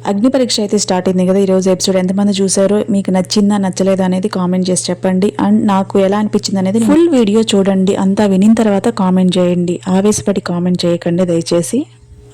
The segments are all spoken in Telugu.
అగ్ని పరీక్ష అయితే స్టార్ట్ అయింది కదా ఈరోజు ఎపిసోడ్. ఎంతమంది చూసారో, మీకు నచ్చిందా నచ్చలేదా అనేది కామెంట్ చేసి చెప్పండి. అండ్ నాకు ఎలా అనిపించింది అనేది ఫుల్ వీడియో చూడండి. అంతా వినిన తర్వాత కామెంట్ చేయండి, ఆవేశపడి కామెంట్ చేయకండి దయచేసి.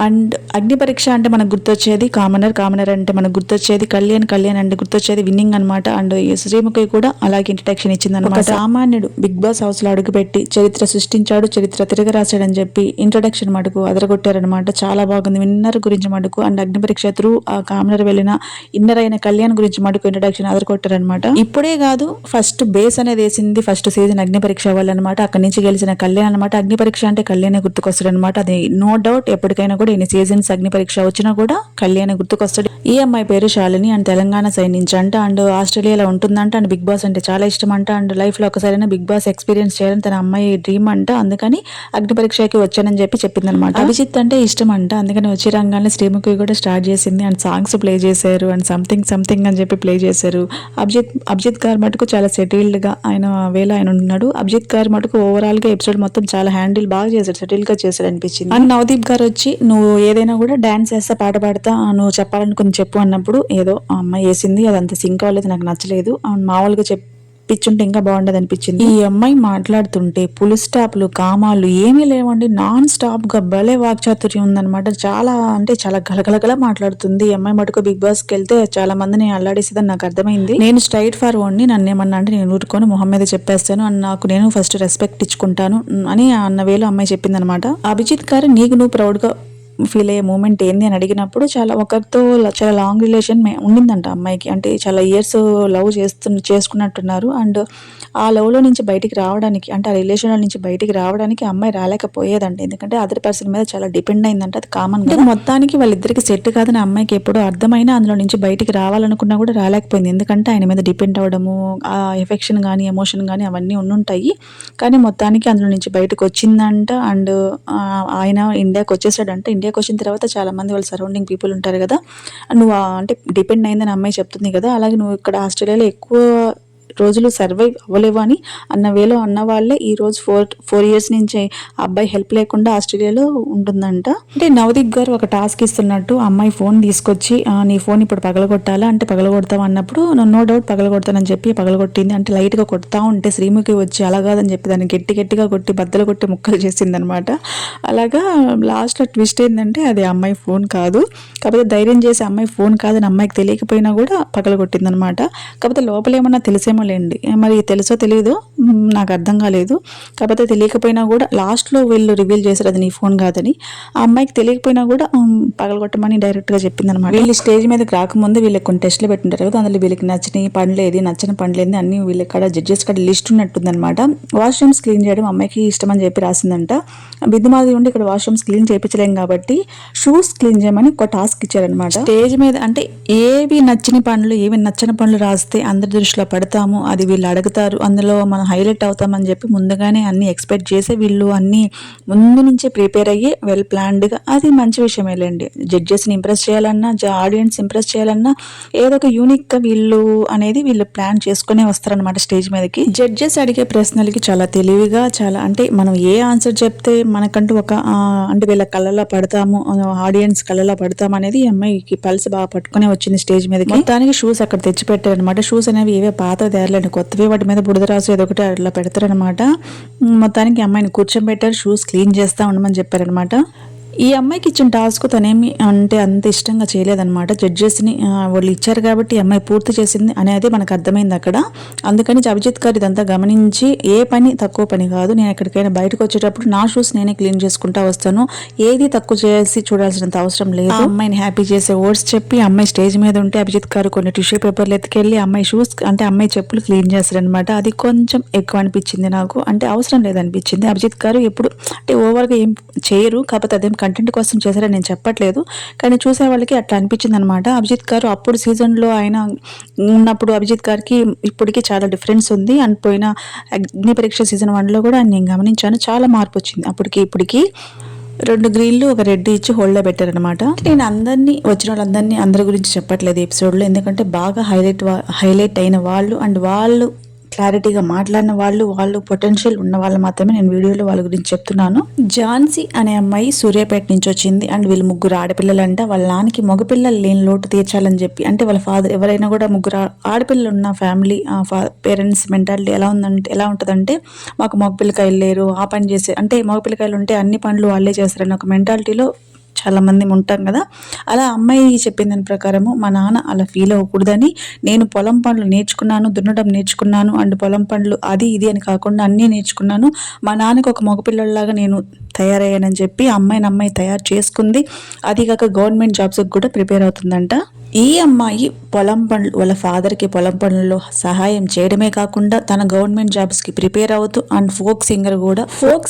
అండ్ అగ్ని పరీక్ష అంటే మనకు గుర్తొచ్చేది కామనర్ అంటే మనకు గుర్తొచ్చేది కళ్యాణ్ అంటే గుర్తొచ్చేది విన్నింగ్ అనమాట. అండ్ శ్రీముఖి కూడా అలాగే ఇంట్రడక్షన్ ఇచ్చింది అనమాట. సామాన్యుడు బిగ్ బాస్ హౌస్ లో అడుగుపెట్టి చరిత్ర సృష్టించాడు, చరిత్ర తిరగరాశాడని చెప్పి ఇంట్రడక్షన్ మటుకు అదరగొట్టారనమాట. చాలా బాగుంది. విన్నర్ గురించి మటుకు అండ్ అగ్ని పరీక్ష త్రూ ఆ కామనర్ వెళ్ళిన ఇన్నర్ అయిన కళ్యాణ్ గురించి మటుకు ఇంట్రడక్షన్ అదరగొట్టారనమాట. ఇప్పుడే కాదు, ఫస్ట్ బేస్ అనేది వేసింది ఫస్ట్ సీజన్ అగ్ని పరీక్ష వాళ్ళు అనమాట. అక్కడి నుంచి గెలిచిన కళ్యాణ్ అనమాట. అగ్ని పరీక్ష అంటే కళ్యాణ్ గుర్తుకొస్తాడు అనమాట. అది నో డౌట్. ఎప్పటికైనా కూడా ఎన్ని సీజన్స్ అగ్ని పరీక్ష వచ్చినా కూడా కళ్యాణ్ గుర్తుకొస్తాడు. ఈ అమ్మాయి పేరు శాలిని అండ్ తెలంగాణ సైడ్ నుంచి అంట. అండ్ ఆస్ట్రేలియాలో ఉంటుందంట. అండ్ బిగ్ బాస్ అంటే చాలా ఇష్టం అంట. అండ్ లైఫ్ లో ఒకసారైనా బిగ్ బాస్ ఎక్స్పీరియన్స్ చేయాలని తన అమ్మాయి డ్రీమ్ అంట. అందుకని అగ్ని పరీక్షకి వచ్చానని చెప్పి చెప్పింది అనమాట. అభిజిత్ అంటే ఇష్టం అంట. అందుకని వచ్చే రంగాన్ని శ్రీముఖి కూడా స్టార్ట్ చేసింది. అండ్ సాంగ్స్ ప్లే చేశారు. అండ్ సంథింగ్ అని చెప్పి ప్లే చేశారు. అభిజిత్ గారు మటుకు చాలా సెటిల్డ్ గా ఆయన వేళ ఆయన ఉన్నాడు. అభిజిత్ గారు మటుకు ఓవరాల్ గా ఎపిసోడ్ మొత్తం చాలా హ్యాండిల్ బాగా చేశాడు, సెటిల్ గా చేశాడు అనిపించింది. అండ్ నవదీప్ గారు వచ్చి నువ్వు ఏదైనా కూడా డాన్స్ చేస్తా, పాట పాడతా, నువ్వు చెప్పాలనుకుని చెప్పు అన్నప్పుడు ఏదో ఆ అమ్మాయి వేసింది. అదంతా సింక్ అవ్వలేదు, నాకు నచ్చలేదు. మామూలుగా పిచ్చుంటే ఇంకా బాగుండదు అనిపించింది. ఈ అమ్మాయి మాట్లాడుతుంటే పులు స్టాప్లు కామాలు ఏమీ లేవండి. నాన్ స్టాప్ గా భలే వాక్చాతుర్యం ఉందనమాట. చాలా అంటే చాలా గలగలగల మాట్లాడుతుంది. ఈ అమ్మాయి మటుకు బిగ్ బాస్ కి వెళ్తే చాలా మందిని అల్లాడిస్తుందని నాకు అర్థమైంది. నేను స్ట్రైట్ ఫార్వర్డ్ ని, నన్ను ఏమన్నా అంటే నేను ఊరుకొని మొహం మీద చెప్పేస్తాను అని, నాకు నేను ఫస్ట్ రెస్పెక్ట్ ఇచ్చుకుంటాను అని అన్న వేలో అమ్మాయి చెప్పింది అనమాట. అభిజిత్ గారు నీకు నువ్వు ప్రౌడ్ గా ఫీల్ అయ్యే మూమెంట్ ఏంది అని అడిగినప్పుడు చాలా ఒకరితో చాలా లాంగ్ రిలేషన్ ఉండిందంట అమ్మాయికి. అంటే చాలా ఇయర్స్ లవ్ చేసుకున్నట్టున్నారు. అండ్ ఆ లవ్ లో నుంచి బయటికి రావడానికి, అంటే ఆ రిలేషన్ నుంచి బయటికి రావడానికి అమ్మాయి రాలేకపోయేదంట. ఎందుకంటే అదర్ పర్సన్ మీద చాలా డిపెండ్ అయిందంట. అది కామన్ గా. మొత్తానికి వాళ్ళిద్దరికి సెట్ కాదని అమ్మాయికి ఎప్పుడు అర్థమైనా అందులో నుంచి బయటికి రావాలనుకున్నా కూడా రాలేకపోయింది. ఎందుకంటే ఆయన మీద డిపెండ్ అవ్వడము, ఆ ఎఫెక్షన్ కానీ ఎమోషన్ కానీ అవన్నీ ఉండుంటాయి. కానీ మొత్తానికి అందులో నుంచి బయటకు వచ్చిందంట. అండ్ ఆయన ఇండియాకి వచ్చేసాడంట. ఇండియాకి వచ్చిన తర్వాత చాలా మంది వాళ్ళ సరౌండింగ్ పీపుల్ ఉంటారు కదా, నువ్వు అంటే డిపెండ్ అయిందని అమ్మాయి చెప్తుంది కదా, అలాగే నువ్వు ఇక్కడ ఆస్ట్రేలియాలో ఎక్కువ రోజులు సర్వైవ్ అవ్వలేవు అని అన్న వేలో అన్న వాళ్ళే ఈ రోజు 4 years నుంచి అబ్బాయి హెల్ప్ లేకుండా ఆస్ట్రేలియాలో ఉంటుందంట. అంటే నవదీప్ గారు ఒక టాస్క్ ఇస్తున్నట్టు అమ్మాయి ఫోన్ తీసుకొచ్చి నీ ఫోన్ ఇప్పుడు పగలగొట్టాలా అంటే పగలగొడతావు అన్నప్పుడు నో డౌట్ పగలగొడతానని చెప్పి పగలగొట్టింది. అంటే లైట్ గా కొడతా ఉంటే శ్రీముఖి వచ్చి అలా కాదని చెప్పి దాన్ని గట్టిగా కొట్టి బద్దలు కొట్టి ముక్కలు చేసింది అనమాట. అలాగా లాస్ట్ లో ట్విస్ట్ ఏంటంటే అది అమ్మాయి ఫోన్ కాదు, కాకపోతే ధైర్యం చేసి అమ్మాయి ఫోన్ కాదని అమ్మాయికి తెలియకపోయినా కూడా పగలగొట్టింది అనమాట. కాకపోతే లోపల ఏమన్నా తెలిసేమో లేండి, మరి తెలుసో తెలియదో నాకు అర్థం కాలేదు. కాకపోతే తెలియకపోయినా కూడా లాస్ట్ లో వీళ్ళు రివీల్ చేశారు అది నీ ఫోన్ కాదని. ఆ అమ్మాయికి తెలియకపోయినా కూడా పగలగొట్టమని డైరెక్ట్ గా చెప్పింది అనమాట. వీళ్ళు స్టేజ్ మీదకి రాకముందు వీళ్ళకి కొన్ని టెస్టులు పెట్టింటారు కదా, అందులో వీళ్ళకి నచ్చిన పనులేది నచ్చిన పనులేది అన్ని వీళ్ళ ఇక్కడ జడ్జెస్ కాడ లిస్ట్ ఉన్నట్టుంది అనమాట. వాష్రూమ్స్ క్లీన్ చేయడం అమ్మాయికి ఇష్టం అని చెప్పి రాసిందంట. బిద్దుమాది ఉండి ఇక్కడ వాష్రూమ్స్ క్లీన్ చేయించలేం కాబట్టి షూస్ క్లీన్ చేయమని ఒక టాస్క్ ఇచ్చారనమాట. స్టేజ్ మీద అంటే ఏవి నచ్చని పనులు ఏవి నచ్చని పనులు రాస్తే అందరి దృష్టిలో పడతాము, అది వీళ్ళు అడుగుతారు, అందులో మనం హైలైట్ అవుతామని చెప్పి ముందుగానే అన్ని ఎక్స్పెక్ట్ చేసి వీళ్ళు అన్ని ముందు నుంచే ప్రిపేర్ అయ్యి వెల్ ప్లాన్డ్ గా, అది మంచి విషయమేలేండి. జడ్జెస్ ని ఇంప్రెస్ చేయాలన్నా, ఆడియన్స్ ఇంప్రెస్ చేయాలన్నా ఏదో ఒక యూనిక్ గా వీళ్ళు ప్లాన్ చేసుకునే వస్తారనమాట స్టేజ్ మీదకి. జడ్జెస్ అడిగే ప్రశ్నలకి చాలా తెలివిగా, చాలా అంటే మనం ఏ ఆన్సర్ చెప్తే మనకంటూ ఒక అంటే వీళ్ళ కళ్ళలో పడతాము, ఆడియన్స్ కళ్ళలో పడతాము అనేది ఈ అమ్మాయికి పల్స్ బాగా పట్టుకునే వచ్చింది స్టేజ్ మీదకి. మొత్తానికి షూస్ అక్కడ తెచ్చి పెట్టారనమాట. షూస్ అనేవి ఏవే పాత తేరలేండి, కొత్తవి, వాటి మీద బుడద రాసు ఏదో ఒకటి అట్లా పెడతారనమాట. మొత్తానికి అమ్మాయిని కూర్చోబెట్టారు, షూస్ క్లీన్ చేస్తా ఉండమని చెప్పారనమాట. ఈ అమ్మాయికి ఇచ్చిన టాస్క్ తనేమి అంటే అంత ఇష్టంగా చేయలేదన్నమాట. జడ్జెస్ని వాళ్ళు ఇచ్చారు కాబట్టి ఈ అమ్మాయి పూర్తి చేసింది అనేది మనకు అర్థమైంది అక్కడ. అందుకని అభిజిత్ గారు ఇదంతా గమనించి ఏ పని తక్కువ పని కాదు, నేను ఎక్కడికైనా బయటకు వచ్చేటప్పుడు నా షూస్ నేనే క్లీన్ చేసుకుంటా వస్తాను, ఏది తక్కువ చేసి చూడాల్సినంత అవసరం లేదు. అమ్మాయిని హ్యాపీ చేసే వర్డ్స్ చెప్పి అమ్మాయి స్టేజ్ మీద ఉంటే అభిజిత్ గారు కొన్ని టిష్యూ పేపర్లు ఎత్తుకెళ్ళి అమ్మాయి షూస్ అంటే అమ్మాయి చెప్పులు క్లీన్ చేస్తారనమాట. అది కొంచెం ఎక్కువ అనిపించింది నాకు, అంటే అవసరం లేదనిపించింది. అభిజిత్ గారు ఎప్పుడు అంటే ఓవర్గా ఏం చేయరు, కాకపోతే అదేం కంటెంట్ కోసం చేశారని నేను చెప్పట్లేదు, కానీ చూసే వాళ్ళకి అట్లా అనిపించింది అనమాట. అభిజిత్ గారు అప్పుడు సీజన్లో ఆయన ఉన్నప్పుడు అభిజిత్ గారికి ఇప్పటికీ చాలా డిఫరెన్స్ ఉంది. అండ్ పోయిన అగ్ని పరీక్ష సీజన్ 1లో కూడా నేను గమనించాను, చాలా మార్పు వచ్చింది అప్పటికి ఇప్పటికి. 2 గ్రీన్లు 1 రెడ్ ఇచ్చి హోల్డ్లో పెట్టారనమాట. నేను వచ్చిన వాళ్ళందరినీ అందరి గురించి చెప్పట్లేదు ఎపిసోడ్లో, ఎందుకంటే బాగా హైలైట్ అయిన వాళ్ళు అండ్ వాళ్ళు క్లారిటీగా మాట్లాడిన వాళ్ళు పొటెన్షియల్ ఉన్న వాళ్ళు మాత్రమే నేను వీడియోలో వాళ్ళ గురించి చెప్తున్నాను. ఝాన్సీ అనే అమ్మాయి సూర్యాపేట నుంచి వచ్చింది అండ్ వీళ్ళు ముగ్గురు ఆడపిల్లలంట. వాళ్ళ నాన్నకి మగపిల్లలు లేని లోటు తీర్చాలని చెప్పి, అంటే వాళ్ళ ఫాదర్ ఎవరైనా కూడా ముగ్గురు ఆడపిల్లలు ఉన్న ఫ్యామిలీ పేరెంట్స్ మెంటాలిటీ ఎలా ఉంటుందంటే మాకు మగపిల్లకాయలు లేరు, ఆ పని చేసే, అంటే మగపిల్లకాయలు ఉంటే అన్ని పనులు వాళ్ళే చేస్తారని ఒక మెంటాలిటీలో చాలా మంది ఉంటాం కదా. అలా అమ్మాయి చెప్పిన దాని ప్రకారము మా నాన్న అలా ఫీల్ అవ్వకూడదని నేను పొలం పనులు నేర్చుకున్నాను, దున్నడం నేర్చుకున్నాను అండ్ పొలం పనులు అది ఇది అని కాకుండా అన్నీ నేర్చుకున్నాను. మా నాన్నకి ఒక మగపిల్లలాగా నేను తయారయ్యానని చెప్పి అమ్మాయి తయారు చేసుకుంది. అది కాక గవర్నమెంట్ జాబ్స్కి కూడా ప్రిపేర్ అవుతుందంట. ఈ అమ్మాయి పొలం పనులు వాళ్ళ ఫాదర్కి పొలం పనుల్లో సహాయం చేయడమే కాకుండా తన గవర్నమెంట్ జాబ్స్కి ప్రిపేర్ అవుతూ అండ్ ఫోక్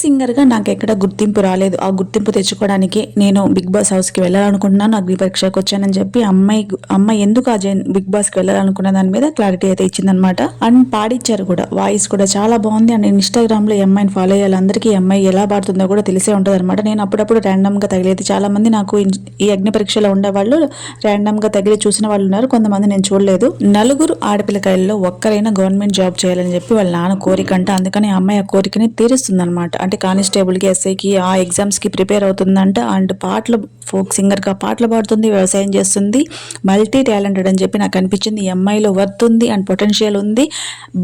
సింగర్గా నాకు ఎక్కడ గుర్తింపు రాలేదు. ఆ గుర్తింపు తెచ్చుకోవడానికి నేను బిగ్ బాస్ హౌస్కి వెళ్ళాలనుకుంటున్నాను, అగ్ని పరీక్షకు వచ్చానని చెప్పి అమ్మాయి ఎందుకు ఆ బిగ్ బాస్కి వెళ్ళాలనుకున్న దాని మీద క్లారిటీ అయితే ఇచ్చిందనమాట. అండ్ పాడిచ్చారు కూడా, వాయిస్ కూడా చాలా బాగుంది. అండ్ ఇన్స్టాగ్రామ్లో ఈ అమ్మాయిని ఫాలో అయ్యే అందరికీ ఈ అమ్మాయి ఎలా పాడుతుందో కూడా తెలిసే ఉంటుంది అనమాట. నేను అప్పుడప్పుడు ర్యాండమ్గా తగిలేది, చాలా మంది నాకు ఈ అగ్ని పరీక్షలో ఉండేవాళ్ళు ర్యాండమ్గా తగిలి చూసిన వాళ్ళు ఉన్నారు, కొంతమంది నేను చూడలేదు. నలుగురు ఆడపిల్లకాయల్లో ఒక్కరైనా గవర్నమెంట్ జాబ్ చేయాలని చెప్పి వాళ్ళ నాన్న కోరికంట. అందుకని ఆ అమ్మాయి ఆ కోరికని తీరుస్తుందన్నమాట. అంటే కానిస్టేబుల్కి, ఎస్ఐకి ఆ ఎగ్జామ్స్కి ప్రిపేర్ అవుతుందంట. అండ్ ఫోక్ సింగర్గా పాటలు పాడుతుంది, వ్యవసాయం చేస్తుంది, మల్టీ టాలెంటెడ్ అని చెప్పి నాకు అనిపించింది. ఈ అమ్మాయిలో వర్త్ ఉంది అండ్ పొటెన్షియల్ ఉంది.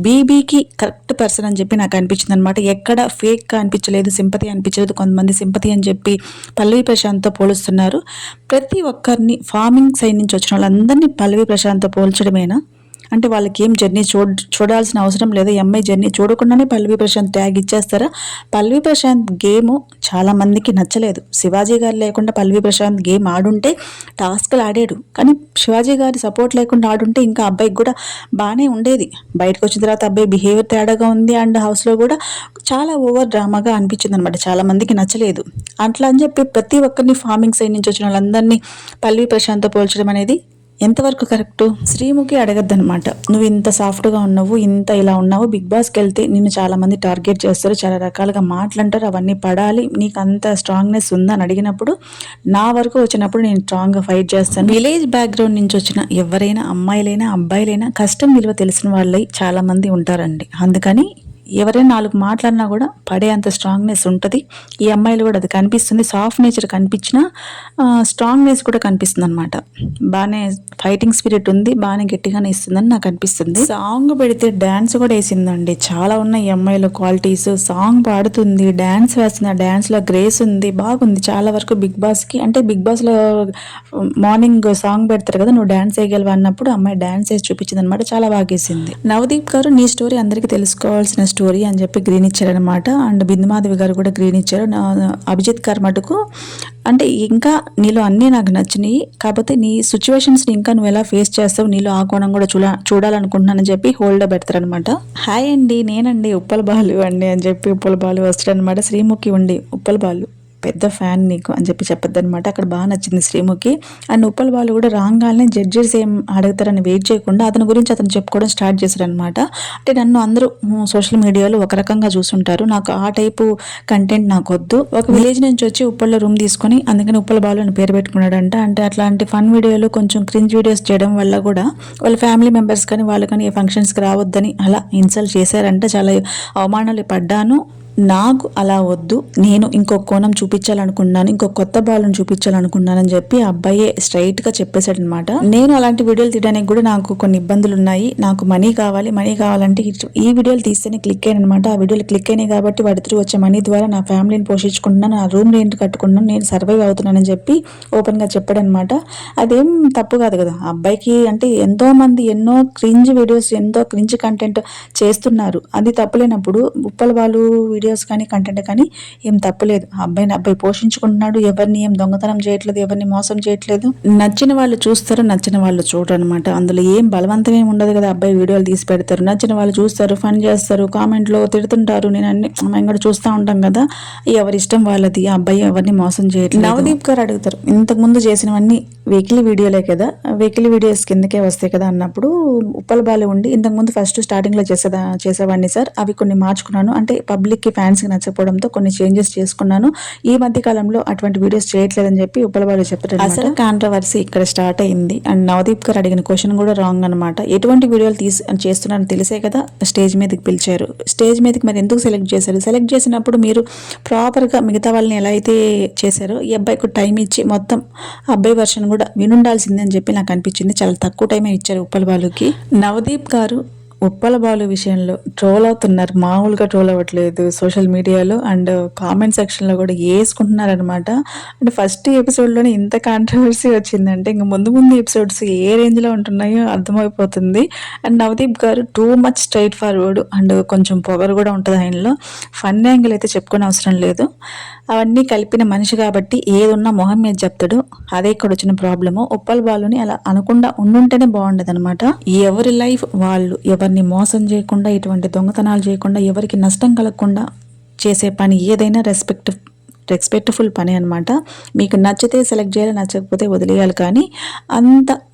బీబీకి కరెక్ట్ పర్సన్ అని చెప్పి నాకు అనిపించింది అనమాట. ఎక్కడ ఫేక్గా అనిపించలేదు, సింపతి అనిపించలేదు. కొంతమంది సింపతి అని చెప్పి పల్లవి ప్రశాంత్తో పోలుస్తున్నారు. ప్రతి ఒక్కరిని ఫార్మింగ్ సైడ్ నుంచి వచ్చిన వాళ్ళందరినీ పల్లవి ప్రశాంత్తో పోల్చడమేనా? అంటే వాళ్ళకి ఏం జర్నీ చూడాల్సిన అవసరం లేదు. ఈ అమ్మాయి జర్నీ చూడకుండానే పల్లవి ప్రశాంత్ ట్యాగ్ ఇచ్చేస్తారా? పల్లవి ప్రశాంత్ గేమ్ చాలా మందికి నచ్చలేదు. శివాజీ గారు లేకుండా పల్లవి ప్రశాంత్ గేమ్ ఆడుంటే టాస్క్లు ఆడాడు, కానీ శివాజీ గారి సపోర్ట్ లేకుండా ఆడుంటే ఇంకా అబ్బాయికి కూడా బాగానే ఉండేది. బయటకు వచ్చిన తర్వాత అబ్బాయి బిహేవియర్ తేడాగా ఉంది అండ్ హౌస్లో కూడా చాలా ఓవర్ డ్రామాగా అనిపించింది అనమాట. చాలా మందికి నచ్చలేదు. అట్లా అని చెప్పి ప్రతి ఒక్కరిని ఫార్మింగ్ సైడ్ నుంచి వచ్చిన వాళ్ళందరినీ పల్లవి ప్రశాంత్తో పోల్చడం అనేది ఎంతవరకు కరెక్ట్? శ్రీముఖి అడగద్దనమాట, నువ్వు ఇంత సాఫ్ట్గా ఉన్నావు, ఇంత ఇలా ఉన్నావు, బిగ్ బాస్కి వెళ్తే నిన్ను చాలా మంది టార్గెట్ చేస్తారు, చాలా రకాలుగా మాట్లాంటారు, అవన్నీ పడాలి, నీకు అంత స్ట్రాంగ్నెస్ ఉందా అని అడిగినప్పుడు నా వరకు వచ్చినప్పుడు నేను స్ట్రాంగ్గా ఫైట్ చేస్తాను. విలేజ్ బ్యాక్గ్రౌండ్ నుంచి వచ్చిన ఎవరైనా అమ్మాయిలైనా అబ్బాయిలైనా కష్టం విలువ తెలిసిన వాళ్ళై చాలా మంది ఉంటారండి. అందుకని ఎవరైనా 4 మాట్లాడినా కూడా పడే అంత స్ట్రాంగ్నెస్ ఉంటుంది. ఈ అమ్మాయిలు కూడా అది కనిపిస్తుంది. సాఫ్ట్ నేచర్ కనిపించినా స్ట్రాంగ్నెస్ కూడా కనిపిస్తుంది అనమాట. బాగానే ఫైటింగ్ స్పిరిట్ ఉంది, బాగానే గట్టిగానే ఇస్తుందని నాకు అనిపిస్తుంది. సాంగ్ పెడితే డ్యాన్స్ కూడా వేసిందండి. చాలా ఉన్నాయి ఈ అమ్మాయిలో క్వాలిటీస్. సాంగ్ పాడుతుంది, డ్యాన్స్ వేస్తుంది, ఆ డ్యాన్స్లో గ్రేస్ ఉంది, బాగుంది. చాలా వరకు బిగ్ బాస్లో మార్నింగ్ సాంగ్ పెడతారు కదా, నువ్వు డ్యాన్స్ వేయగలవా అన్నప్పుడు అమ్మాయి డ్యాన్స్ వేసి చూపించింది అనమాట. చాలా బాగా వేసింది. నవదీప్ గారు నీ స్టోరీ అందరికీ తెలుసుకోవాల్సిన స్టోరీ అని చెప్పి గ్రీన్ ఇచ్చారనమాట. అండ్ బిందుమాధవి గారు కూడా గ్రీన్ ఇచ్చారు. అభిజిత్ గారు మటుకు అంటే ఇంకా నీలో అన్నీ నాకు నచ్చినాయి, కాకపోతే నీ సిచ్యువేషన్స్ని ఇంకా నువ్వు ఎలా ఫేస్ చేస్తావు, నీలో ఆ కోణం కూడా చూడాలనుకుంటున్నానని చెప్పి హోల్డ్ పెడతారనమాట. హాయ్ అండి, నేనండి ఉప్పల బాలు అండి అని చెప్పి ఉప్పల బాలు వస్తాడనమాట. శ్రీముఖి ఉండి ఉప్పల బాలు పెద్ద ఫ్యాన్ నీకు అని చెప్పి చెప్పొద్దు అనమాట. అక్కడ బాగా నచ్చింది శ్రీముఖి. అండ్ ఉప్పల్ వాళ్ళు కూడా రాగానే జడ్జెస్ ఏం అడుగుతారని వెయిట్ చేయకుండా అతని గురించి అతను చెప్పుకోవడం స్టార్ట్ చేశారనమాట. అంటే నన్ను అందరూ సోషల్ మీడియాలో ఒక రకంగా చూస్తుంటారు, నాకు ఆ టైపు కంటెంట్ నాకు వద్దు. ఒక విలేజ్ నుంచి వచ్చి ఉప్పల్లో రూమ్ తీసుకొని అందుకని ఉప్పల్ బాలు అని పేరు పెట్టుకున్నాడంట. అంటే అట్లాంటి ఫన్ వీడియోలు కొంచెం క్రింజ్ వీడియోస్ చేయడం వల్ల కూడా వాళ్ళ ఫ్యామిలీ మెంబర్స్ కానీ వాళ్ళు కానీ ఏ ఫంక్షన్స్కి రావద్దని అలా ఇన్సల్ట్ చేశారంట. చాలా అవమానాలు పడ్డాను. నాకు అలా వద్దు, నేను ఇంకో కోణం చూపించాలనుకున్నాను, ఇంకో కొత్త బాలను చూపించాలనుకున్నానని చెప్పి ఆ అబ్బాయే స్ట్రైట్గా చెప్పేశాడనమాట. నేను అలాంటి వీడియోలు తీయడానికి కూడా నాకు కొన్ని ఇబ్బందులు ఉన్నాయి, నాకు మనీ కావాలంటే ఈ వీడియోలు తీస్తేనే క్లిక్ అయ్యాను అనమాట. ఆ వీడియోలు క్లిక్ అయినాయి కాబట్టి వాటి త్రూ వచ్చే మనీ ద్వారా నా ఫ్యామిలీని పోషించుకుంటున్నాను, నా రూమ్ రెంట్ కట్టుకున్నాను, నేను సర్వైవ్ అవుతున్నానని చెప్పి ఓపెన్గా చెప్పాడనమాట. అదేం తప్పు కాదు కదా. ఆ అబ్బాయికి అంటే ఎంతో మంది ఎన్నో క్రింజ్ వీడియోస్, ఎంతో క్రింజ్ కంటెంట్ చేస్తున్నారు, అది తప్పులేనప్పుడు ఉప్పల వాళ్ళు వీడియోస్ కానీ కంటెంట్ కానీ ఏం తప్పులేదు. అబ్బాయి పోషించుకుంటున్నాడు, ఎవరిని ఏం దొంగతనం చేయట్లేదు, ఎవరిని మోసం చేయట్లేదు. నచ్చిన వాళ్ళు చూస్తారు, నచ్చిన వాళ్ళు చూడరు అనమాట. అందులో ఏం బలవంతం ఏమి ఉండదు కదా. అబ్బాయి వీడియోలు తీసి పెడతారు, నచ్చిన వాళ్ళు చూస్తారు, ఫన్ చేస్తారు, కామెంట్లో తిడుతుంటారు. నేను మేము కూడా చూస్తూ ఉంటాం కదా, ఎవరి ఇష్టం వాళ్ళది. ఆ అబ్బాయి ఎవరిని మోసం చేయట్లేదు. నవదీప్ గారు అడుగుతారు, ఇంతకుముందు చేసినవన్నీ వెహికల్ వీడియోలే కదా, వెహికల్ వీడియోస్ కిందకే వస్తాయి కదా అన్నప్పుడు ఉప్పల బాలు ఉండి ఇంతకుముందు ఫస్ట్ స్టార్టింగ్లో చేసేవాడిని సార్, అవి కొన్ని మార్చుకున్నాను, అంటే పబ్లిక్కి ఫ్యాన్స్కి నచ్చకపోవడంతో కొన్ని చేంజెస్ చేసుకున్నాను. ఈ మధ్య కాలంలో అటువంటి వీడియోస్ చేయట్లేదని చెప్పి ఉప్పల బాలు చెప్పారు. అసలు కాంట్రవర్సీ ఇక్కడ స్టార్ట్ అయింది. అండ్ నవదీప్ గారు అడిగిన క్వశ్చన్ కూడా రాంగ్ అనమాట. ఎటువంటి వీడియోలు చేస్తున్నారని తెలిసే కదా స్టేజ్ మీదకి పిలిచారు. స్టేజ్ మీదకి మరి ఎందుకు సెలెక్ట్ చేశారు? సెలెక్ట్ చేసినప్పుడు మీరు ప్రాపర్గా మిగతా వాళ్ళని ఎలా అయితే చేశారో ఈ అబ్బాయికి టైం ఇచ్చి మొత్తం అబ్బాయి వర్షన్ కూడా వినుండాల్సిందే అని చెప్పి నాకు అనిపించింది. చాలా తక్కువ టైమే ఇచ్చారు ఉప్పల బాలుకి. నవదీప్ గారు ఉప్పల బాలు విషయంలో ట్రోల్ అవుతున్నారు. మామూలుగా ట్రోల్ అవ్వట్లేదు సోషల్ మీడియాలో. అండ్ కామెంట్ సెక్షన్లో కూడా వేసుకుంటున్నారు అనమాట. అంటే ఫస్ట్ ఎపిసోడ్లోనే ఇంత కాంట్రవర్సీ వచ్చిందంటే ఇంక ముందు ముందు ఎపిసోడ్స్ ఏ రేంజ్లో ఉంటున్నాయో అర్థమైపోతుంది. అండ్ నవదీప్ గారు too much straight forward and కొంచెం పొగరు కూడా ఉంటుంది ఆయనలో. ఫన్ యాంగిల్ అయితే చెప్పుకునే అవసరం లేదు. అవన్నీ కలిపిన మనిషి కాబట్టి ఏదున్నా మొహం మీద చెప్తాడు. అదే ఇక్కడ వచ్చిన ప్రాబ్లము. ఉప్పల బాలుని అలా అనకుండా ఉండుంటేనే బాగుండేది అనమాట. ఎవరి లైఫ్ వాళ్ళు, ఎవరిని మోసం చేయకుండా, ఇటువంటి దొంగతనాలు చేయకుండా, ఎవరికి నష్టం కలగకుండా చేసే పని ఏదైనా రెస్పెక్ట్ఫుల్ పని అనమాట. మీకు నచ్చితే సెలెక్ట్ చేయాలి, నచ్చకపోతే వదిలేయాలి. కానీ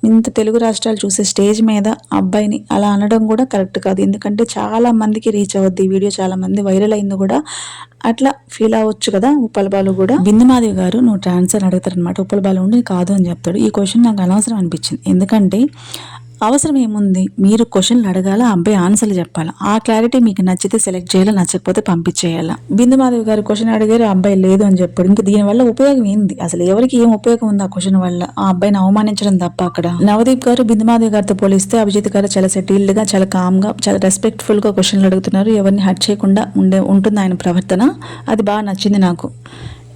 ఇంత తెలుగు రాష్ట్రాలు చూసే స్టేజ్ మీద అబ్బాయిని అలా అనడం కూడా కరెక్ట్ కాదు. ఎందుకంటే చాలా మందికి రీచ్ అవుద్ది ఈ వీడియో, చాలా మంది వైరల్ అయింది కూడా. అట్లా ఫీల్ అవ్వచ్చు కదా ఉప్పల బాలు కూడా. బిందుమాధవి గారు నువ్వు ట్రాన్స్ఫర్ అడుగుతారనమాట. ఉప్పల బాలు ఉండి కాదు అని చెప్తాడు. ఈ క్వశ్చన్ నాకు అనవసరం అనిపించింది. ఎందుకంటే అవసరం ఏముంది? మీరు క్వశ్చన్లు అడగాల, అబ్బాయి ఆన్సర్లు చెప్పాలా. ఆ క్లారిటీ మీకు నచ్చితే సెలెక్ట్ చేయాలా, నచ్చకపోతే పంపించేయాలా. బిందుమాధవి గారు క్వశ్చన్ అడిగారు, అబ్బాయి లేదు అని చెప్పాడు. ఇంకా దీనివల్ల ఉపయోగం ఏంది? అసలు ఎవరికి ఏం ఉపయోగం ఉంది ఆ క్వశ్చన్ వల్ల? ఆ అబ్బాయిని అవమానించడం తప్ప అక్కడ. నవదీప్ గారు బిందుమాధవి గారితో పోలిస్తే అభిజిత్ గారు చాలా సెటిల్డ్ గా, చాలా కామ్ గా, చాలా రెస్పెక్ట్ఫుల్ గా క్వశ్చన్లు అడుగుతున్నారు. ఎవరిని హర్ట్ చేయకుండా ఉంటుంది ఆయన ప్రవర్తన. అది బాగా నచ్చింది నాకు.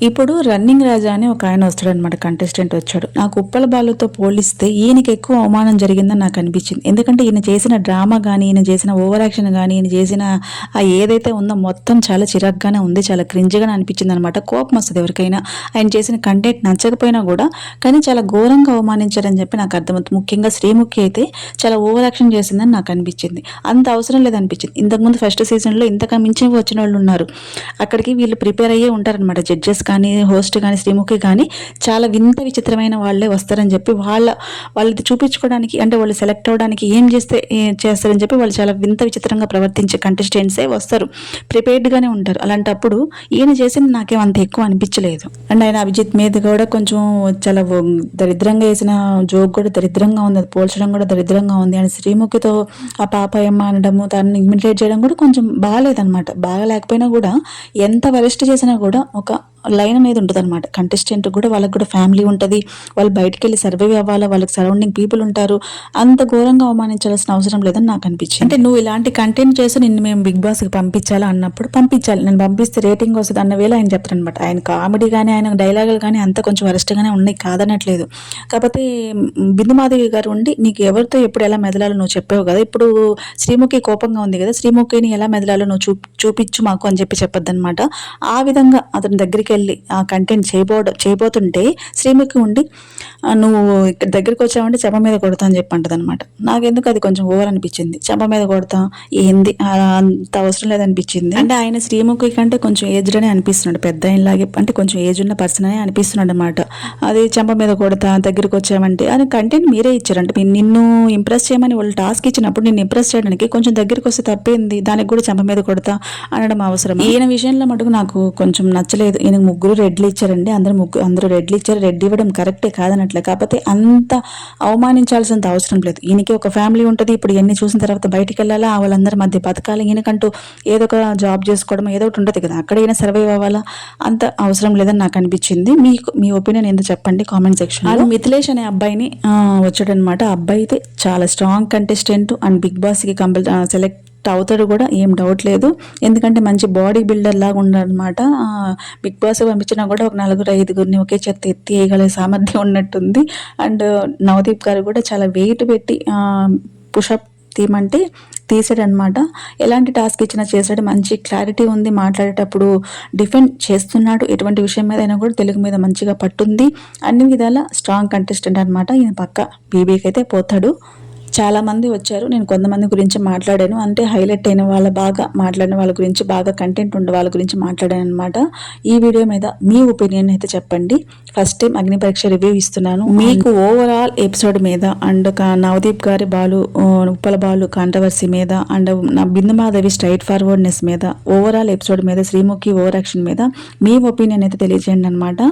ఇప్పుడు రన్నింగ్ రాజా అని ఒక ఆయన వస్తాడనమాట, కంటెస్టెంట్ వచ్చాడు. నాకు ఉప్పల బాలుతో పోలిస్తే ఈయనకి ఎక్కువ అవమానం జరిగిందని నాకు అనిపించింది. ఎందుకంటే ఈయన చేసిన డ్రామా కానీ, ఈయన చేసిన ఓవర్ యాక్షన్ కానీ, ఈయన చేసిన ఏదైతే ఉందో మొత్తం చాలా చిరాగ్గానే ఉంది, చాలా క్రింజ్గానే అనిపించింది అనమాట. కోపం వస్తుంది ఎవరికైనా. ఆయన చేసిన కంటెంట్ నచ్చకపోయినా కూడా, కానీ చాలా ఘోరంగా అవమానించారని చెప్పి నాకు అర్థమవుతుంది. ముఖ్యంగా శ్రీముఖి అయితే చాలా ఓవర్ యాక్షన్ చేసిందని నాకు అనిపించింది. అంత అవసరం లేదనిపించింది. ఇంతకుముందు ఫస్ట్ సీజన్లో ఇంతగా మించి వచ్చిన వాళ్ళు ఉన్నారు. అక్కడికి వీళ్ళు ప్రిపేర్ అయ్యే ఉంటారనమాట. జడ్జెస్ కానీ, హోస్ట్ కానీ, శ్రీముఖి కానీ చాలా విచిత్రమైన వాళ్ళే వస్తారని చెప్పి వాళ్ళది చూపించుకోవడానికి, అంటే వాళ్ళు సెలెక్ట్ అవ్వడానికి ఏం చేస్తారని చెప్పి వాళ్ళు చాలా విచిత్రంగా ప్రవర్తించే కంటెస్టెంట్సే వస్తారు. ప్రిపేర్డ్గానే ఉంటారు. అలాంటప్పుడు ఈయన చేసిన నాకేం అంత ఎక్కువ అనిపించలేదు. అండ్ ఆయన అభిజిత్ మీద కూడా కొంచెం చాలా దరిద్రంగా వేసిన జోక్ కూడా దరిద్రంగా ఉంది. అది పోల్చడం కూడా దరిద్రంగా ఉంది. అండ్ శ్రీముఖితో ఆ పాపయమ్మ అనడము, దాన్ని ఇమిటేట్ చేయడం కూడా కొంచెం బాగాలేదనమాట. బాగా లేకపోయినా కూడా ఎంత వరిష్ట చేసినా కూడా ఒక లైన్ అనేది ఉంటుంది అనమాట. కంటెస్టెంట్ కూడా వాళ్ళకి కూడా ఫ్యామిలీ ఉంటుంది. వాళ్ళు బయటకు వెళ్ళి సర్వైవ్ అవ్వాలా, వాళ్ళకి సరౌండింగ్ పీపుల్ ఉంటారు. అంత ఘోరంగా అవమానించాల్సిన అవసరం లేదని నాకు అనిపించింది. అంటే నువ్వు ఇలాంటి కంటెంట్ చేసి నిన్ను మేము బిగ్ బాస్కి పంపించాలా అన్నప్పుడు పంపించాలి. నేను పంపిస్తే రేటింగ్ వస్తుంది అన్న వేళ ఆయన చెప్తారు అనమాట. ఆయన కామెడీ కానీ, ఆయన డైలాగులు కానీ అంత కొంచెం వరస్ట్గానే ఉన్నాయి, కాదనట్లేదు. కాకపోతే బిందుమాధవి గారు ఉండి నీకు ఎవరితో ఎప్పుడు ఎలా మెదలాలో నువ్వు చెప్పావు కదా. ఇప్పుడు శ్రీముఖి కోపంగా ఉంది కదా, శ్రీముఖిని ఎలా మెదలాలో నువ్వు చూపించు మాకు అని చెప్పి చెప్పొద్దనమాట. ఆ విధంగా అతని దగ్గరికి వెళ్ళి ఆ కంటెంట్ చేయబోతుంటే శ్రీముఖి ఉండి నువ్వు ఇక్కడ దగ్గరికి వచ్చావంటే చెంప మీద కొడతా అని చెప్పి అంటది అనమాట. నాకెందుకు అది కొంచెం ఓవర్ అనిపించింది. చెంప మీద కొడతా ఏంది, అంత అవసరం లేదనిపించింది. అంటే ఆయన శ్రీముఖి కంటే కొంచెం ఏజ్డ్ అనే అనిపిస్తున్నాడు, పెద్ద ఆయనలాగే, అంటే కొంచెం ఏజ్ ఉన్న పర్సన్ అనే అనిపిస్తున్నాడు అనమాట. అది చెంప మీద కొడతా, దగ్గరికి వచ్చామంటే అది కంటెంట్ మీరే ఇచ్చారంటే నిన్ను ఇంప్రెస్ చేయమని వాళ్ళు టాస్క్ ఇచ్చినప్పుడు నిన్ను ఇంప్రెస్ చేయడానికి కొంచెం దగ్గరికి వస్తే తప్పేంది, దానికి కూడా చెంప మీద కొడతా అనడం అవసరం. ఈయన విషయంలో మటుకు నాకు కొంచెం నచ్చలేదు. ఈయన ముగ్గురు రెడ్లు ఇచ్చారండి. అందరూ రెడ్లు ఇచ్చారు. రెడ్ ఇవ్వడం కరెక్టే కాదనట్లే. కాకపోతే అంత అవమానించాల్సినంత అవసరం లేదు. ఈయనకి ఒక ఫ్యామిలీ ఉంటుంది. ఇప్పుడు ఇవన్నీ చూసిన తర్వాత బయటికి వెళ్ళాలా, వాళ్ళందరి మధ్య బతకాలి, ఈయనకంటూ ఏదో ఒక జాబ్ చేసుకోవడం ఏదో ఒకటి ఉంటుంది కదా, అక్కడ ఈయన సర్వైవ్ అవ్వాలా, అంత అవసరం లేదని నాకు అనిపించింది. మీ ఒపీనియన్ ఏందో చెప్పండి కామెంట్ సెక్షన్. మిథిలేష్ అనే అబ్బాయిని వచ్చాడనమాట. అబ్బాయి అయితే చాలా స్ట్రాంగ్ కంటెస్టెంట్ అండ్ బిగ్ బాస్కి సెలెక్ట్ అవుతాడు కూడా, ఏం డౌట్ లేదు. ఎందుకంటే మంచి బాడీ బిల్డర్ లాగా ఉన్నాడనమాట. బిగ్ బాస్ పంపించినా కూడా ఒక 4-5 ఒకే చెత్త ఎత్తి వేయగల సామర్థ్యం ఉన్నట్టుంది. అండ్ నవదీప్ గారు కూడా చాలా వెయిట్ పెట్టి పుషప్ తీయమంటే తీసాడనమాట. ఎలాంటి టాస్క్ ఇచ్చినా చేశాడు. మంచి క్లారిటీ ఉంది, మాట్లాడేటప్పుడు డిఫెండ్ చేస్తున్నాడు. ఎటువంటి విషయం మీద అయినా కూడా తెలుగు మీద మంచిగా పట్టుంది. అన్ని విధాల స్ట్రాంగ్ కంటెస్టెంట్ అనమాట. ఈయన పక్క బీబీకి అయితే పోతాడు. చాలా మంది వచ్చారు. నేను కొంతమంది గురించి మాట్లాడాను. అంటే హైలైట్ అయిన వాళ్ళ బాగా మాట్లాడిన వాళ్ళ గురించి, బాగా కంటెంట్ ఉండే వాళ్ళ గురించి మాట్లాడాను అనమాట. ఈ వీడియో మీద మీ ఒపీనియన్ అయితే చెప్పండి. ఫస్ట్ టైం అగ్ని పరీక్ష రివ్యూ ఇస్తున్నాను. మీకు ఓవరాల్ ఎపిసోడ్ మీద అండ్ నవదీప్ గారి ఉప్పల బాలు కాంట్రవర్సీ మీద and Bindu Madhavi straight forwardness మీద, ఓవరాల్ ఎపిసోడ్ మీద, శ్రీముఖి ఓవర్ యాక్షన్ మీద మీ ఒపీనియన్ అయితే తెలియజేయండి అనమాట.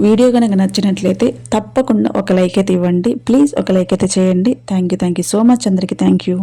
వీడియో కనుక నచ్చినట్లయితే తప్పకుండా ఒక లైక్ అయితే ఇవ్వండి. ప్లీజ్ ఒక లైక్ అయితే చేయండి. థ్యాంక్ యూ సో మచ్ అందరికీ. Thank you.